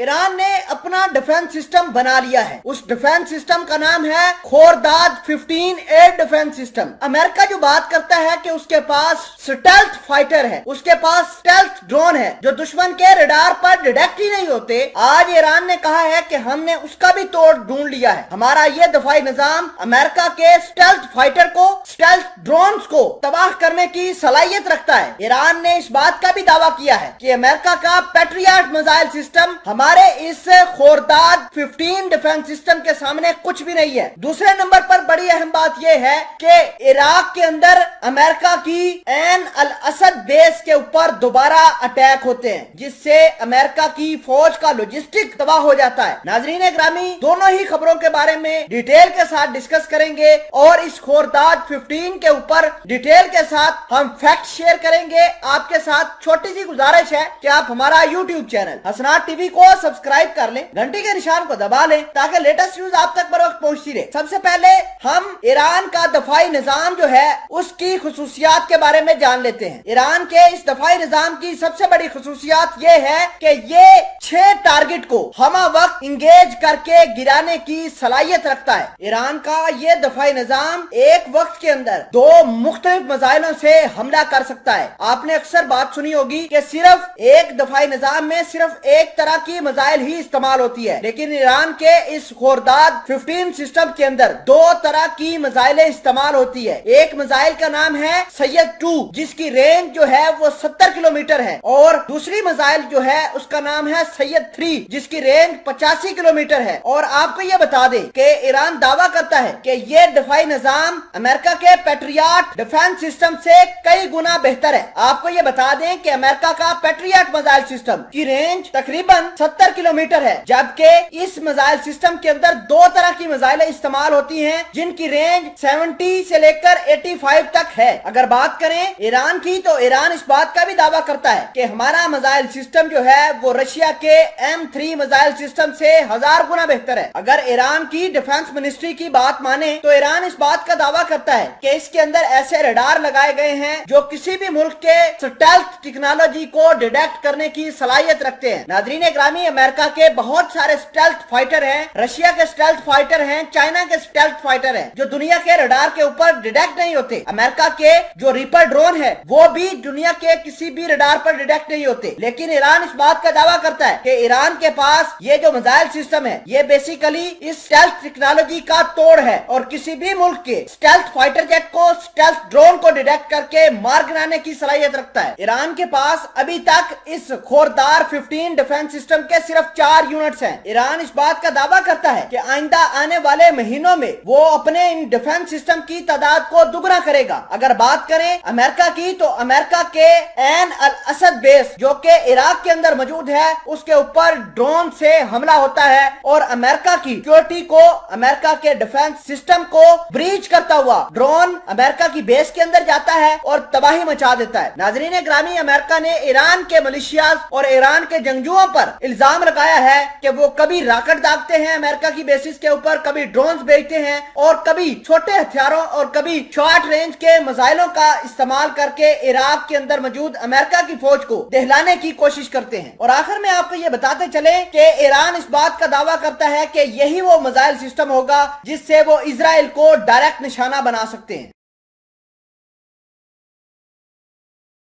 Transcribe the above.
Iran ने अपना defence system बना लिया है। उस डिफेंस सिस्टम का नाम है खोरदाद 15 एयर डिफेंस सिस्टम। अमेरिका जो बात करता है कि उसके पास स्टेल्थ फाइटर है, उसके पास स्टेल्थ ड्रोन है जो दुश्मन के रडार पर डिटेक्ट ही नहीं होते। आज ईरान ने कहा है कि हमने उसका भी तोड़ ढूंढ लिया है। हमारा ये दफाई निजाम अमेरिका के स्टेल्थ फाइटर को, स्टेल्थ ड्रोन्स को तबाह करने की सलाहियत रखता है। ईरान ने इस बात का भी दावा किया है कि अमेरिका का पैट्रियट मिसाइल सिस्टम हमारे इस खोरदाद 15 डिफेंस सिस्टम के सामने कुछ भी नहीं है। दूसरे नंबर पर बड़ी अहम बात यह है कि इराक के अंदर अमेरिका की ऐन अल असद बेस के ऊपर दोबारा अटैक होते हैं, जिससे अमेरिका की फौज का लॉजिस्टिक तबाह हो जाता है। नाजरीन ग्रामी, दोनों ही खबरों के बारे में डिटेल के साथ डिस्कस करेंगे और इस खोरदाद 15 के ऊपर डिटेल के साथ हम फैक्ट शेयर करेंगे। आपके साथ छोटी सी गुजारिश है कि आप हमारा यूट्यूब चैनल हसनात टीवी को सब्सक्राइब कर लें, घंटी के निशान को दबा लें ताकि लेटेस्ट न्यूज आप तक बर वक्त पहुंचती रहे। सबसे पहले हम ईरान का दफाई निजाम जो है उसकी खुसूसियात के बारे में जान लेते हैं। ईरान के इस दफाई निजाम की सबसे बड़ी खुसूसियात ये है कि ये 6 टारगेट को हमा वक्त इंगेज करके गिराने की सलाहियत रखता है। ईरान का ये दफाई निजाम एक वक्त के अंदर 2 मुख्तलिफ मिसाइलों से हमला कर सकता है। आपने अक्सर बात सुनी होगी कि सिर्फ एक दफाई निजाम में सिर्फ एक तरह की मिसाइल ही इस्तेमाल होती है, लेकिन ईरान के इस खोरदाद 15 सिस्टम के अंदर 2 तरह की मिसाइलें इस्तेमाल होती है। एक मिसाइल का नाम है सैयद 2 जिसकी रेंज जो है वो 70 किलोमीटर है, और दूसरी मिसाइल जो है उसका नाम है सैयद 3 जिसकी रेंज 85 किलोमीटर है। और आपको ये बता दें कि ईरान दावा करता है कि ये दफाई निजाम अमेरिका के पैट्रियट डिफेंस सिस्टम से कई गुना बेहतर है। आपको ये बता दें कि अमेरिका का पैट्रियट मिसाइल सिस्टम की रेंज तकरीबन 70 किलोमीटर है, जबकि इस मिसाइल सिस्टम के अंदर 2 तरह की मिसाइलें इस्तेमाल होती हैं जिनकी रेंज 70 से लेकर 85 तक है। अगर बात करें ईरान की तो ईरान इस बात का भी दावा करता है कि हमारा मिसाइल सिस्टम जो है वो रशिया के M3 मिसाइल सिस्टम से 1000 गुना बेहतर है। अगर ईरान की डिफेंस मिनिस्ट्री की बात माने तो ईरान इस बात का दावा करता है कि इसके अंदर ऐसे रडार लगाए गए हैं जो किसी भी मुल्क के स्टेल्थ टेक्नोलॉजी को डिटेक्ट करने की सलाहियत रखते हैं। नाजरीन ग्रामी, अमेरिका के बहुत सारे स्टेल्थ फाइटर हैं, रशिया के स्टेल्थ फाइटर हैं, चाइना के स्टेल्थ फाइटर हैं जो दुनिया के रडार के ऊपर डिटेक्ट नहीं होते। अमेरिका के जो रीपर ड्रोन है वो भी दुनिया के किसी भी रडार पर डिटेक्ट नहीं होते, लेकिन ईरान इस बात का दावा करता है कि ईरान के पास ये जो मिसाइल सिस्टम है ये बेसिकली इस स्टेल्थ टेक्नोलॉजी का तोड़ है और किसी भी मुल्क के स्टेल्थ फाइटर जेट को, स्टेल्थ ड्रोन को डिटेक्ट करके मार गिराने की सलाहियत रखता है। ईरान के पास अभी तक इस खोरदार 15 डिफेंस सिस्टम के सिर्फ 4 यूनिट्स हैं। ईरान इस बात का दावा करता है कि आइंदा आने वाले महीनों में वो अपने इन डिफेंस सिस्टम की तादाद को दुगना करेगा। अगर बात करें अमेरिका की तो अमेरिका के ऐन अल असद बेस जो कि इराक के अंदर मौजूद है उसके ऊपर ड्रोन से हमला होता है और अमेरिका की सिक्योरिटी को, अमेरिका के डिफेंस सिस्टम को ब्रीच करता हुआ ड्रोन अमेरिका की बेस के अंदर जाता है और तबाही मचा देता है। नाजरीन ग्रामी, अमेरिका ने ईरान के मिलिशियाज और ईरान के जंगजुओं पर इल्जाम लगाया है कि वो कभी रॉकेट दागते हैं अमेरिका की बेसिस के ऊपर, कभी ड्रोन्स भेजते हैं और कभी छोटे हथियारों और कभी शॉर्ट रेंज के मिसाइलों का इस्तेमाल करके इराक के अंदर मौजूद अमेरिका की फौज को दहलाने की कोशिश करते हैं। और आखिर में आपको ये बताते चले कि ईरान इस बात का दावा करता है कि यही वो मिसाइल सिस्टम होगा जिससे वो इजराइल को डायरेक्ट निशाना बना सकते हैं।